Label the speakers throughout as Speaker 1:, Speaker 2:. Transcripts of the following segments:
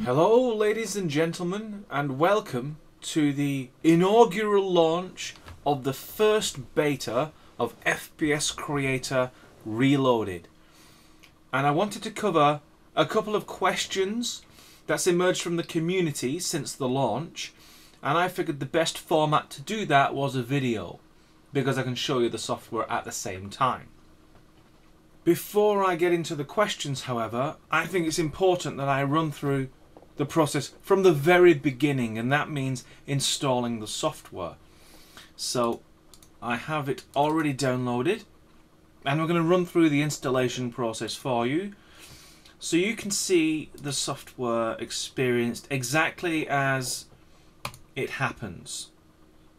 Speaker 1: Hello ladies and gentlemen, and welcome to the inaugural launch of the first beta of FPS Creator Reloaded. And I wanted to cover a couple of questions that's emerged from the community since the launch, and I figured the best format to do that was a video, because I can show you the software at the same time. Before I get into the questions, however, I think it's important that I run through the process from the very beginning, and that means installing the software. So I have it already downloaded, and we're going to run through the installation process for you so you can see the software experienced exactly as it happens.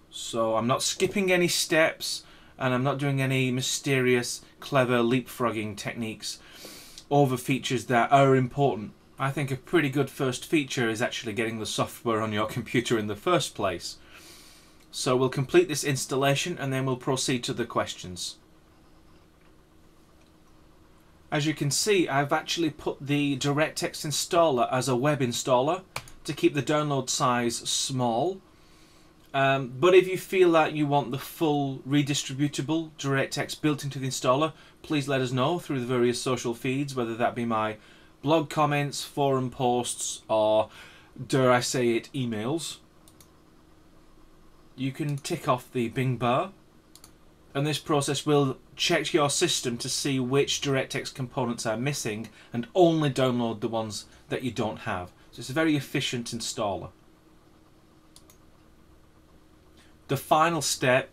Speaker 1: So I'm not skipping any steps, and I'm not doing any mysterious, clever leapfrogging techniques over features that are important. I think a pretty good first feature is actually getting the software on your computer in the first place. So we'll complete this installation and then we'll proceed to the questions. As you can see, I've actually put the DirectX installer as a web installer to keep the download size small. But if you feel that you want the full redistributable DirectX built into the installer, please let us know through the various social feeds, whether that be my blog comments, forum posts, or, dare I say it, emails. You can tick off the Bing bar, and this process will check your system to see which DirectX components are missing and only download the ones that you don't have. So it's a very efficient installer. The final step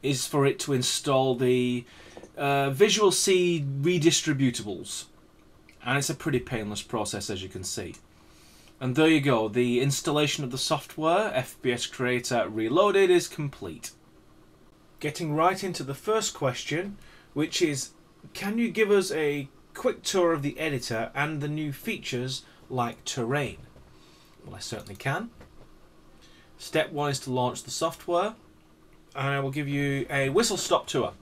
Speaker 1: is for it to install the Visual C redistributables, and it's a pretty painless process, as you can see. And there you go, the installation of the software FPS Creator Reloaded is complete. Getting right into the first question, which is, can you give us a quick tour of the editor and the new features like terrain? Well, I certainly can. Step 1 is to launch the software, and I will give you a whistle-stop tour.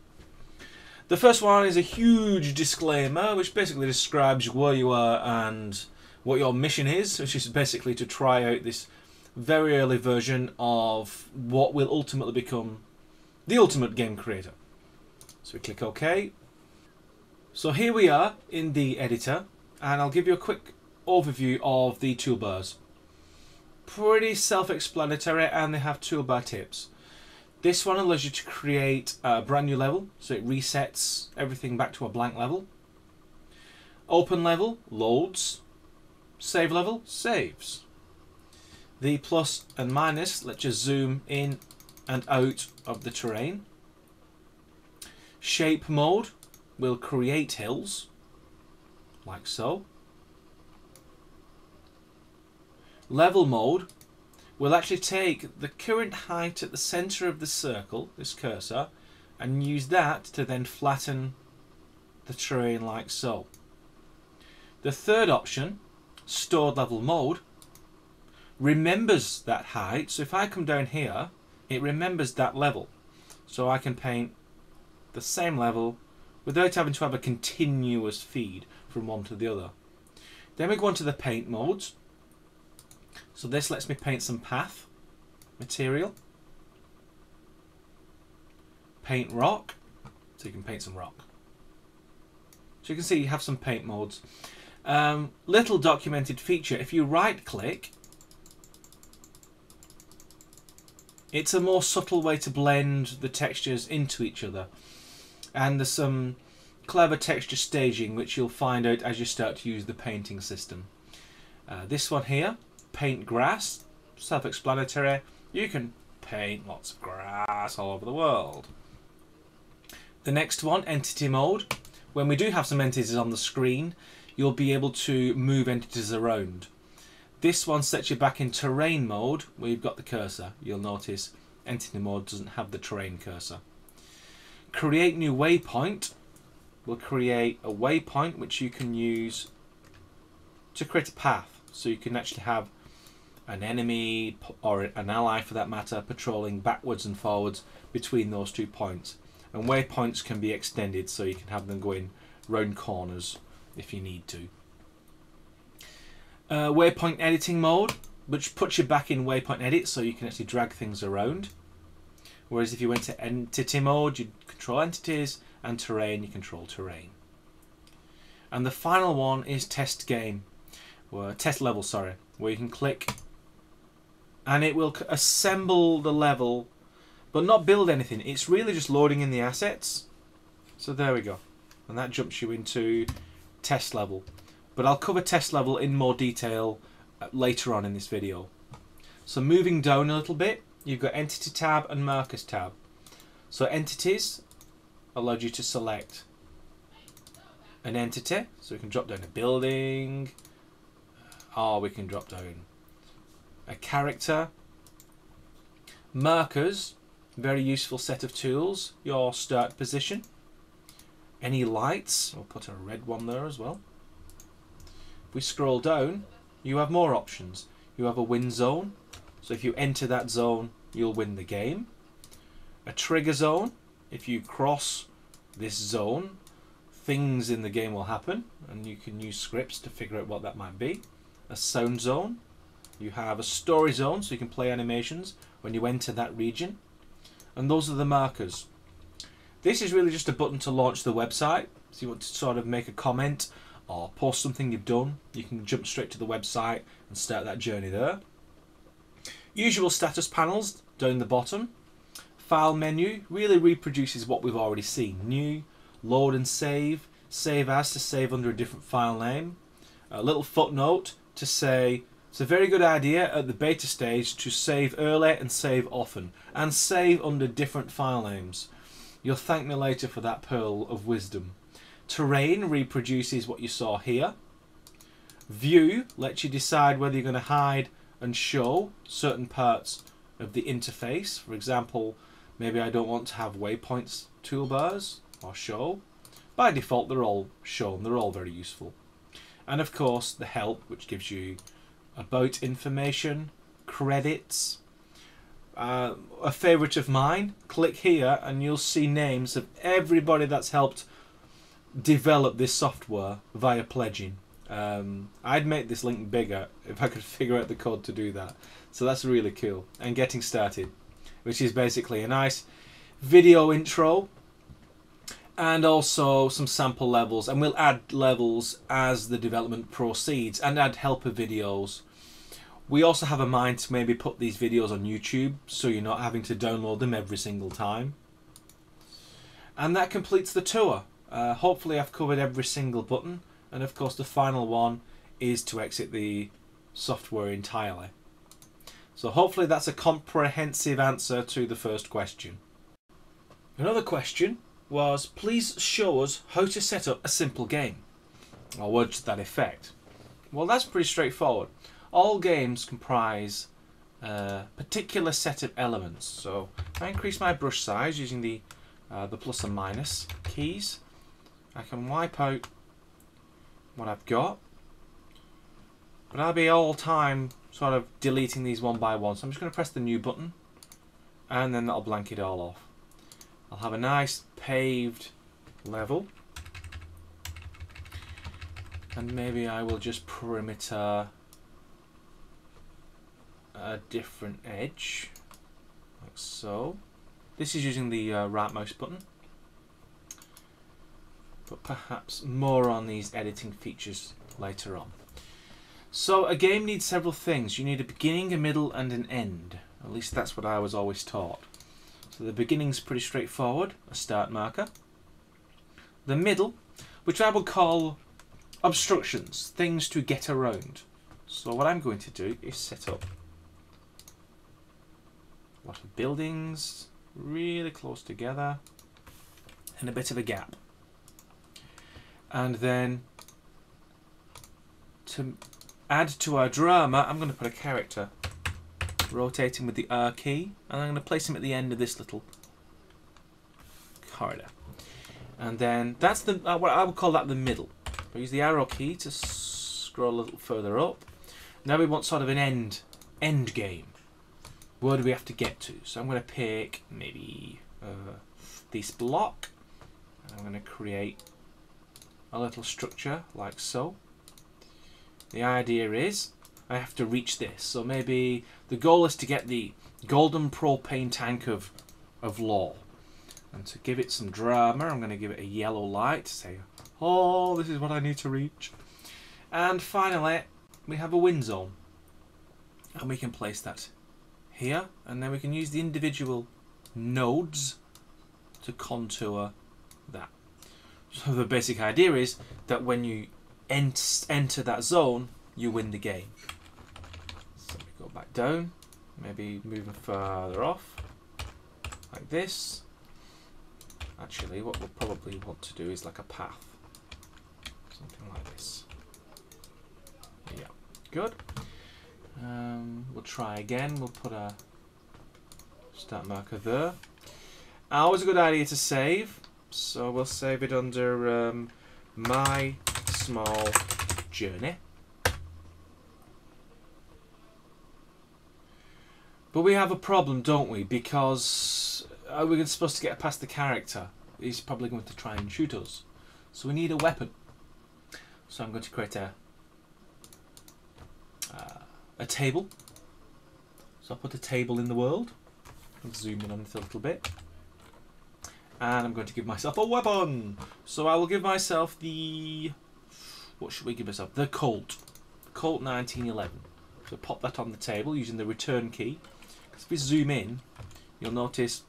Speaker 1: The first one is a huge disclaimer which basically describes where you are and what your mission is, which is basically to try out this very early version of what will ultimately become the ultimate game creator. So we click OK. So here we are in the editor, and I'll give you a quick overview of the toolbars. Pretty self-explanatory, and they have toolbar tips. This one allows you to create a brand new level, so it resets everything back to a blank level. Open level loads, save level saves. The plus and minus lets you zoom in and out of the terrain. Shape mode will create hills, like so. Level mode will actually take the current height at the center of the circle, this cursor, and use that to then flatten the terrain like so. The third option, stored level mode, remembers that height. So if I come down here, it remembers that level. So I can paint the same level without having to have a continuous feed from one to the other. Then we go on to the paint modes. So this lets me paint some path material. Paint rock, so you can paint some rock. So you can see you have some paint modes. Little documented feature, if you right click, it's a more subtle way to blend the textures into each other. And there's some clever texture staging which you'll find out as you start to use the painting system. This one here, paint grass, self-explanatory. You can paint lots of grass all over the world. The next one, entity mode. When we do have some entities on the screen, you'll be able to move entities around. This one sets you back in terrain mode where you've got the cursor. You'll notice entity mode doesn't have the terrain cursor. Create new waypoint will create a waypoint which you can use to create a path. So you can actually have an enemy or an ally for that matter patrolling backwards and forwards between those 2 points. And waypoints can be extended so you can have them going round corners if you need to. Waypoint editing mode, which puts you back in waypoint edit so you can actually drag things around. Whereas if you went to entity mode, you control entities, and terrain, you control terrain. And the final one is test game, or test level, sorry, where you can click and it will assemble the level, but not build anything. It's really just loading in the assets. So there we go. And that jumps you into test level. But I'll cover test level in more detail later on in this video. So moving down a little bit, you've got Entity tab and Markers tab. So Entities allowed you to select an entity. So we can drop down a building, or we can drop down a character. Markers, very useful set of tools. Your start position. Any lights, I'll put a red one there as well. If we scroll down, you have more options. You have a win zone, so if you enter that zone, you'll win the game. A trigger zone, if you cross this zone, things in the game will happen, and you can use scripts to figure out what that might be. A sound zone, you have a story zone, so you can play animations when you enter that region. And those are the markers. This is really just a button to launch the website. So you want to sort of make a comment or post something you've done, you can jump straight to the website and start that journey there. Usual status panels down the bottom. File menu really reproduces what we've already seen. New, load and save, save as to save under a different file name. A little footnote to say it's a very good idea at the beta stage to save early and save often, and save under different file names. You'll thank me later for that pearl of wisdom. Terrain reproduces what you saw here. View lets you decide whether you're going to hide and show certain parts of the interface. For example, maybe I don't want to have waypoints toolbars or show. By default, they're all shown. They're all very useful. And of course, the help, which gives you about information, credits. A favourite of mine, click here and you'll see names of everybody that's helped develop this software via pledging. I'd make this link bigger if I could figure out the code to do that. So that's really cool. And getting started, which is basically a nice video intro and also some sample levels, and we'll add levels as the development proceeds and add helper videos. We also have a mind to maybe put these videos on YouTube so you're not having to download them every single time. And that completes the tour. Hopefully I've covered every single button, and of course the final one is to exit the software entirely. So hopefully that's a comprehensive answer to the first question. Another question was, please show us how to set up a simple game, or words to that effect. Well, that's pretty straightforward. All games comprise a particular set of elements. So if I increase my brush size using the plus and minus keys, I can wipe out what I've got, but I'll be all time sort of deleting these one by one. So I'm just going to press the new button and then that'll blank it all off. I'll have a nice paved level, and maybe I will just perimeter a different edge like so. This is using the right mouse button, but perhaps more on these editing features later on. So a game needs several things. You need a beginning, a middle and an end. At least that's what I was always taught. So the beginning's pretty straightforward, a start marker. The middle, which I will call obstructions, things to get around. So what I'm going to do is set up a lot of buildings really close together and a bit of a gap. And then to add to our drama, I'm going to put a character rotating with the R key, and I'm going to place him at the end of this little corridor. And then that's the what I would call that the middle. I use the arrow key to scroll a little further up. Now we want sort of an end game. Where do we have to get to? So I'm going to pick maybe this block. I'm going to create a little structure like so. The idea is I have to reach this. So maybe the goal is to get the golden propane tank of law. And to give it some drama, I'm going to give it a yellow light to say, oh, this is what I need to reach. And finally, we have a wind zone. And we can place that here. And then we can use the individual nodes to contour that. So the basic idea is that when you enter that zone, you win the game. So we go back down, maybe moving further off, like this. Actually, what we'll probably want to do is like a path. Something like this. Yeah, good. We'll try again. We'll put a start marker there. Always a good idea to save. So we'll save it under my small journey. But we have a problem, don't we? Because we're supposed to get past the character. He's probably going to try and shoot us. So we need a weapon. So I'm going to create a table. So I'll put a table in the world. I'll zoom in on it a little bit. And I'm going to give myself a weapon. So I will give myself the... What should we give myself? The Colt. Colt 1911. So pop that on the table using the return key. Because if we zoom in, you'll notice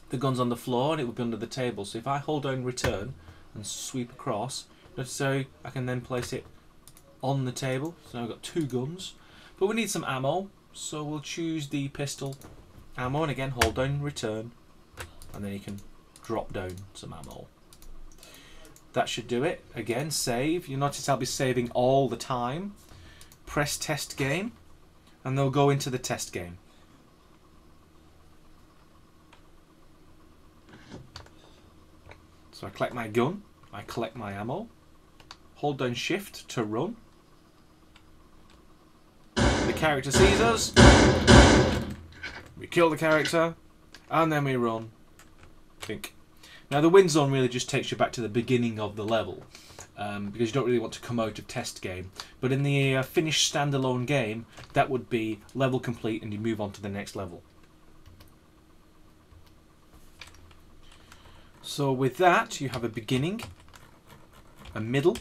Speaker 1: the gun's on the floor and it will be under the table. So if I hold down return and sweep across, notice how I can then place it on the table. So now I've got two guns. But we need some ammo. So we'll choose the pistol ammo and again hold down return. And then you can drop down some ammo. That should do it. Again, save. You'll notice I'll be saving all the time. Press test game. And they'll go into the test game. So I collect my gun. I collect my ammo. Hold down shift to run. The character sees us. We kill the character. And then we run. Think. Now the wind zone really just takes you back to the beginning of the level because you don't really want to come out of test game. But in the finished standalone game, that would be level complete and you move on to the next level. So with that, you have a beginning, a middle,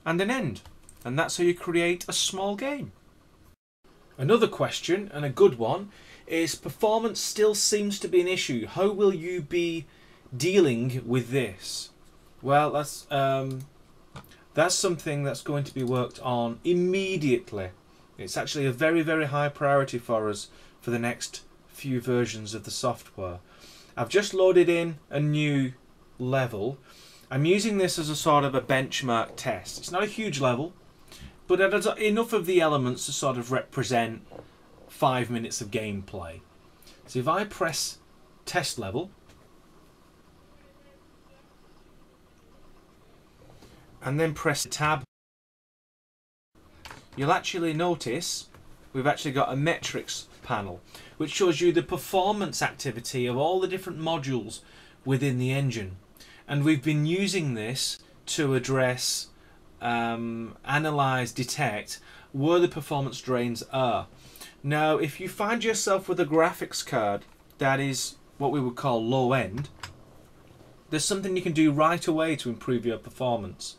Speaker 1: and an end. And that's how you create a small game. Another question, and a good one, is performance still seems to be an issue. How will you be dealing with this? Well, that's something that's going to be worked on immediately. It's actually a very, very high priority for us for the next few versions of the software. I've just loaded in a new level. I'm using this as a sort of a benchmark test. It's not a huge level, but it has enough of the elements to sort of represent 5 minutes of gameplay. So if I press test level and then press tab, you'll actually notice we've actually got a metrics panel which shows you the performance activity of all the different modules within the engine. And we've been using this to address, analyze, detect where the performance drains are. Now, if you find yourself with a graphics card that is what we would call low end, there's something you can do right away to improve your performance.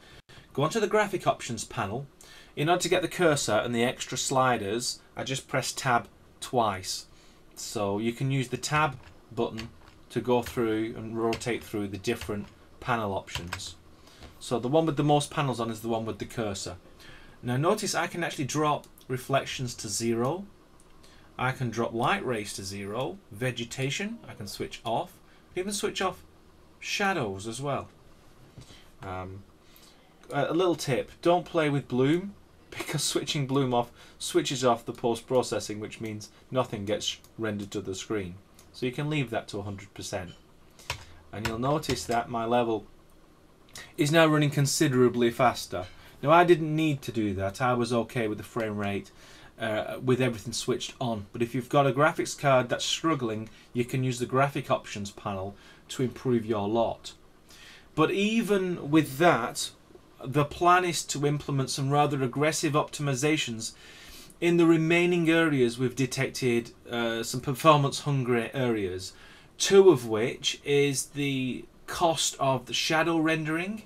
Speaker 1: Go onto the graphic options panel. In order to get the cursor and the extra sliders, I just press tab twice. So you can use the tab button to go through and rotate through the different panel options. So the one with the most panels on is the one with the cursor. Now notice I can actually drop reflections to 0. I can drop light rays to 0. Vegetation I can switch off. I can even switch off shadows as well. A little tip, don't play with bloom, because switching bloom off switches off the post-processing, which means nothing gets rendered to the screen. So you can leave that to 100%. And you'll notice that my level is now running considerably faster. Now I didn't need to do that, I was okay with the frame rate with everything switched on. But if you've got a graphics card that's struggling, you can use the graphic options panel to improve your lot. But even with that, the plan is to implement some rather aggressive optimizations in the remaining areas. We've detected some performance hungry areas, two of which is the cost of the shadow rendering,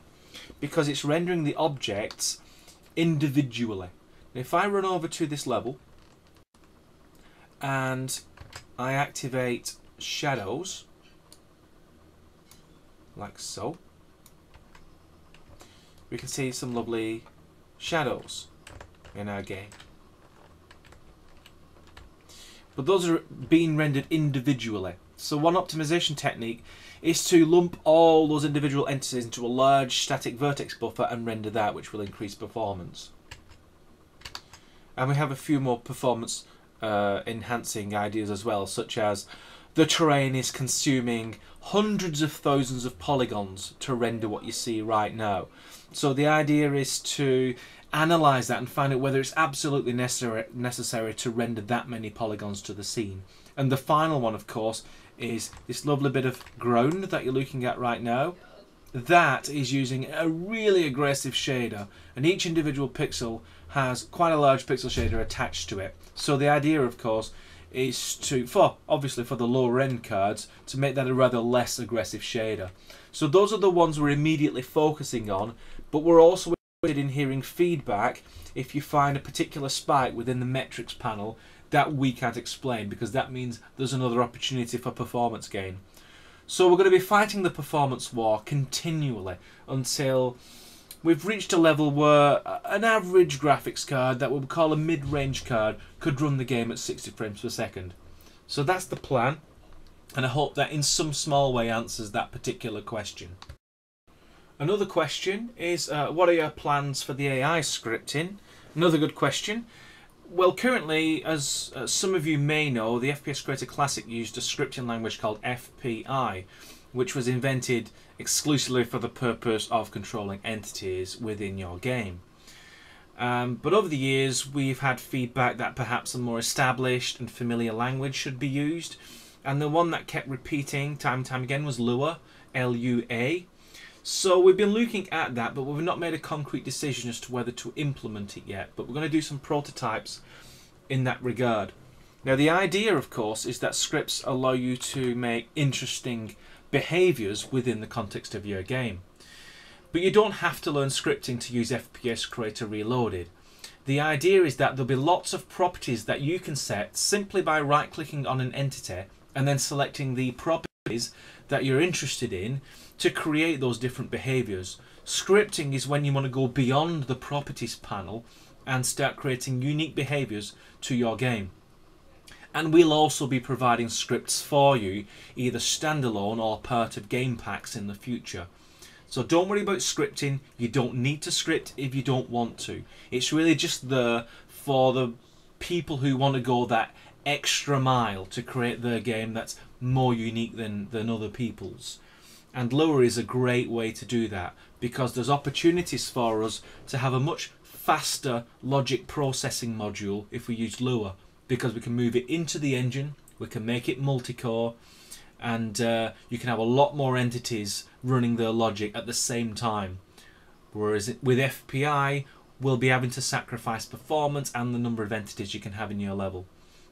Speaker 1: because it's rendering the objects individually. If I run over to this level and I activate shadows like so, we can see some lovely shadows in our game. But those are being rendered individually. So one optimization technique is to lump all those individual entities into a large static vertex buffer and render that, which will increase performance. And we have a few more performance enhancing ideas as well, such as the terrain is consuming hundreds of thousands of polygons to render what you see right now. So the idea is to analyze that and find out whether it's absolutely necessary to render that many polygons to the scene. And the final one, of course, is this lovely bit of ground that you're looking at right now. That is using a really aggressive shader, and each individual pixel has quite a large pixel shader attached to it. So the idea, of course, is to, obviously for the lower end cards, to make that a rather less aggressive shader. So those are the ones we're immediately focusing on, but we're also interested in hearing feedback if you find a particular spike within the metrics panel that we can't explain, because that means there's another opportunity for performance gain. So we're going to be fighting the performance war continually until we've reached a level where an average graphics card that we would call a mid-range card could run the game at 60 frames per second. So that's the plan, and I hope that in some small way answers that particular question. Another question is, what are your plans for the AI scripting? Another good question. Well, currently, as some of you may know, the FPS Creator Classic used a scripting language called FPI, which was invented exclusively for the purpose of controlling entities within your game. But over the years, we've had feedback that perhaps a more established and familiar language should be used, and the one that kept repeating time and time again was Lua, L-U-A. So we've been looking at that, but we've not made a concrete decision as to whether to implement it yet. But we're going to do some prototypes in that regard. Now the idea, of course, is that scripts allow you to make interesting behaviours within the context of your game. But you don't have to learn scripting to use FPS Creator Reloaded. The idea is that there'll be lots of properties that you can set simply by right-clicking on an entity and then selecting the properties that you're interested in to create those different behaviors. Scripting is when you want to go beyond the properties panel and start creating unique behaviors to your game. And we'll also be providing scripts for you, either standalone or part of game packs in the future. So don't worry about scripting. You don't need to script if you don't want to. It's really just there for the people who want to go that extra mile to create their game that's more unique than other people's. And Lua is a great way to do that, because there's opportunities for us to have a much faster logic processing module if we use Lua, because we can move it into the engine, we can make it multi-core, and you can have a lot more entities running their logic at the same time. Whereas with FPI, we'll be having to sacrifice performance and the number of entities you can have in your level.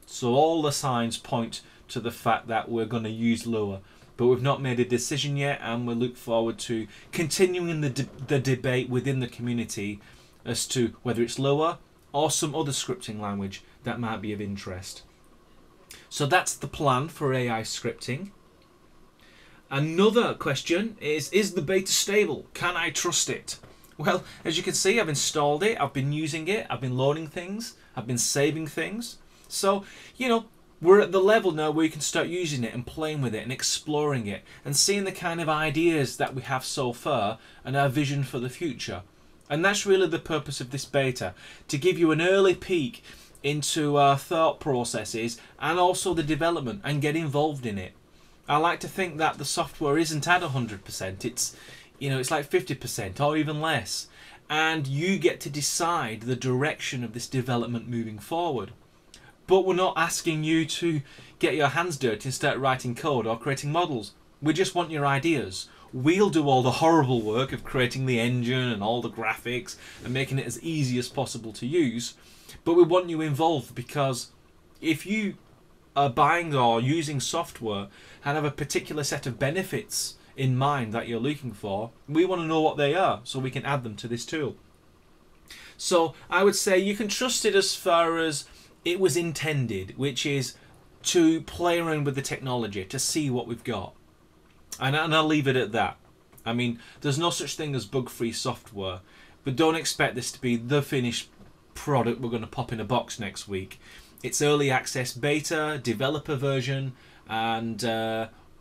Speaker 1: So all the signs point to the fact that we're going to use Lua, but we've not made a decision yet, and we look forward to continuing the debate within the community as to whether it's Lua or some other scripting language that might be of interest. So that's the plan for AI scripting. Another question is the beta stable? Can I trust it? Well, as you can see, I've installed it, I've been using it, I've been loading things, I've been saving things. So, you know, we're at the level now where you can start using it and playing with it and exploring it and seeing the kind of ideas that we have so far and our vision for the future. And that's really the purpose of this beta, to give you an early peek into our thought processes and also the development, and get involved in it. I like to think that the software isn't at 100%, it's, you know, it's like 50% or even less, and you get to decide the direction of this development moving forward. But we're not asking you to get your hands dirty and start writing code or creating models. We just want your ideas. We'll do all the horrible work of creating the engine and all the graphics and making it as easy as possible to use. But we want you involved, because if you are buying or using software and have a particular set of benefits in mind that you're looking for, we want to know what they are so we can add them to this tool. So I would say you can trust it as far as it was intended, which is to play around with the technology, to see what we've got. And I'll leave it at that. I mean, there's no such thing as bug-free software, but don't expect this to be the finished product we're going to pop in a box next week. It's early access beta, developer version, and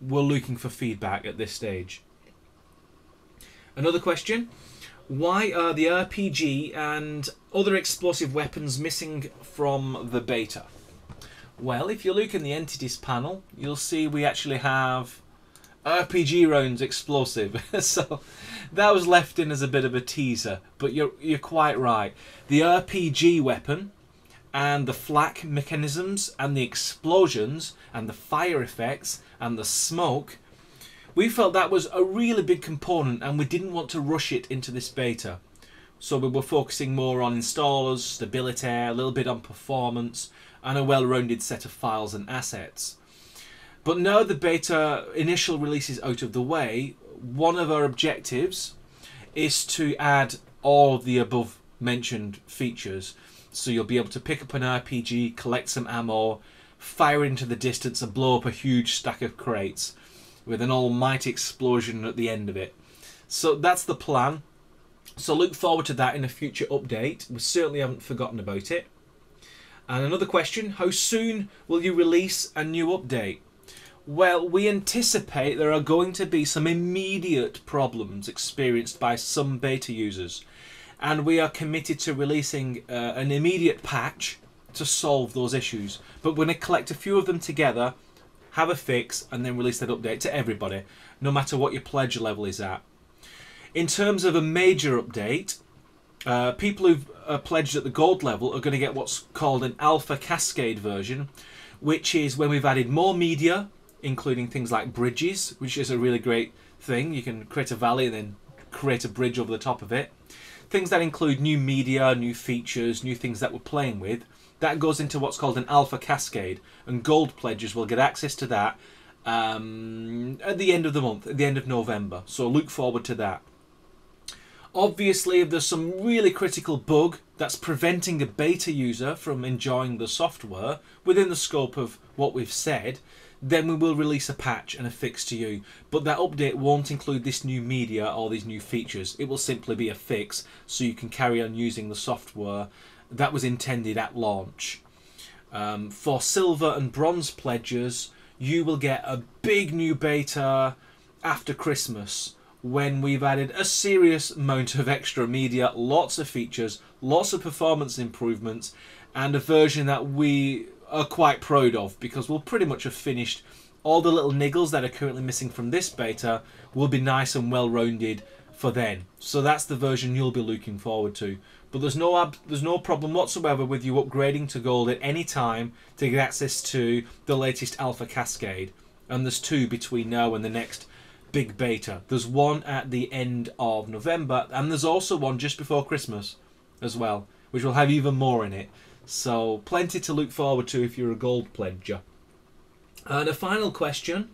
Speaker 1: we're looking for feedback at this stage. Another question: why are the RPG and other explosive weapons missing from the beta? Well, if you look in the entities panel, you'll see we actually have RPG rounds explosive. So that was left in as a bit of a teaser, but you're quite right. The RPG weapon and the flak mechanisms and the explosions and the fire effects and the smoke, we felt that was a really big component and we didn't want to rush it into this beta. So we were focusing more on installers, stability, a little bit on performance, and a well-rounded set of files and assets. But now the beta initial release is out of the way, one of our objectives is to add all of the above mentioned features. So you'll be able to pick up an RPG, collect some ammo, fire into the distance and blow up a huge stack of crates with an almighty explosion at the end of it. So that's the plan. So look forward to that in a future update. We certainly haven't forgotten about it. And another question: how soon will you release a new update? Well, we anticipate there are going to be some immediate problems experienced by some beta users, and we are committed to releasing an immediate patch to solve those issues. But we're going to collect a few of them together, have a fix, and then release that update to everybody, no matter what your pledge level is at. In terms of a major update, people who've pledged at the gold level are going to get what's called an alpha cascade version, which is when we've added more media, including things like bridges, which is a really great thing. You can create a valley and then create a bridge over the top of it. Things that include new media, new features, new things that we're playing with. That goes into what's called an alpha cascade, and gold pledgers will get access to that at the end of the month, at the end of November. So look forward to that. Obviously, if there's some really critical bug that's preventing a beta user from enjoying the software within the scope of what we've said, then we will release a patch and a fix to you. But that update won't include this new media or these new features. It will simply be a fix so you can carry on using the software that was intended at launch. For silver and bronze pledgers, you will get a big new beta after Christmas, when we've added a serious amount of extra media, lots of features, lots of performance improvements, and a version that we are quite proud of, because we'll pretty much have finished all the little niggles that are currently missing from this beta. Will be nice and well rounded for then. So that's the version you'll be looking forward to. But there's no problem whatsoever with you upgrading to gold at any time to get access to the latest alpha cascade. And there's two between now and the next big beta. There's one at the end of November, and there's also one just before Christmas as well, which will have even more in it. So plenty to look forward to if you're a gold pledger. And a final question: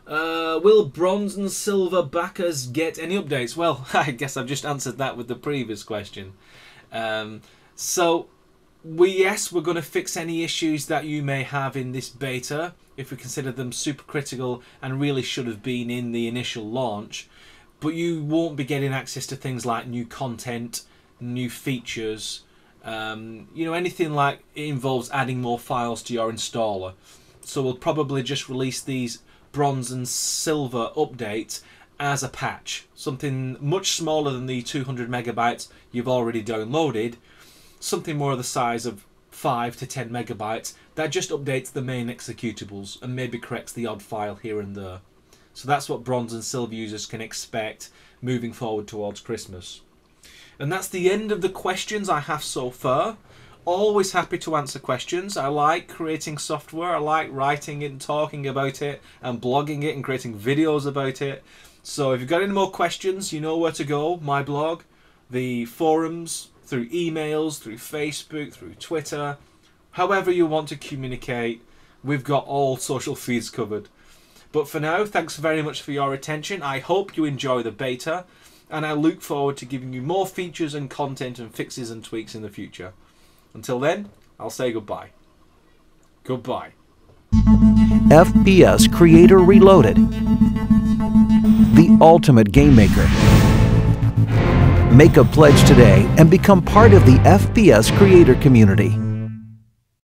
Speaker 1: will bronze and silver backers get any updates? Well, I guess I've just answered that with the previous question. Yes, we're going to fix any issues that you may have in this beta, if we consider them super critical and really should have been in the initial launch. But you won't be getting access to things like new content, new features, anything like it involves adding more files to your installer. So we'll probably just release these bronze and silver updates as a patch, something much smaller than the 200 megabytes you've already downloaded, something more of the size of 5 to 10 megabytes that just updates the main executables and maybe corrects the odd file here and there. So that's what bronze and silver users can expect moving forward towards Christmas. And that's the end of the questions I have so far. Always happy to answer questions. I like creating software. I like writing it and talking about it and blogging it and creating videos about it. So if you've got any more questions, you know where to go. My blog, the forums, through emails, through Facebook, through Twitter. However you want to communicate, we've got all social feeds covered. But for now, thanks very much for your attention. I hope you enjoy the beta, and I look forward to giving you more features and content and fixes and tweaks in the future. Until then, I'll say goodbye. Goodbye.
Speaker 2: FPS Creator Reloaded, the ultimate game maker. Make a pledge today and become part of the FPS Creator community.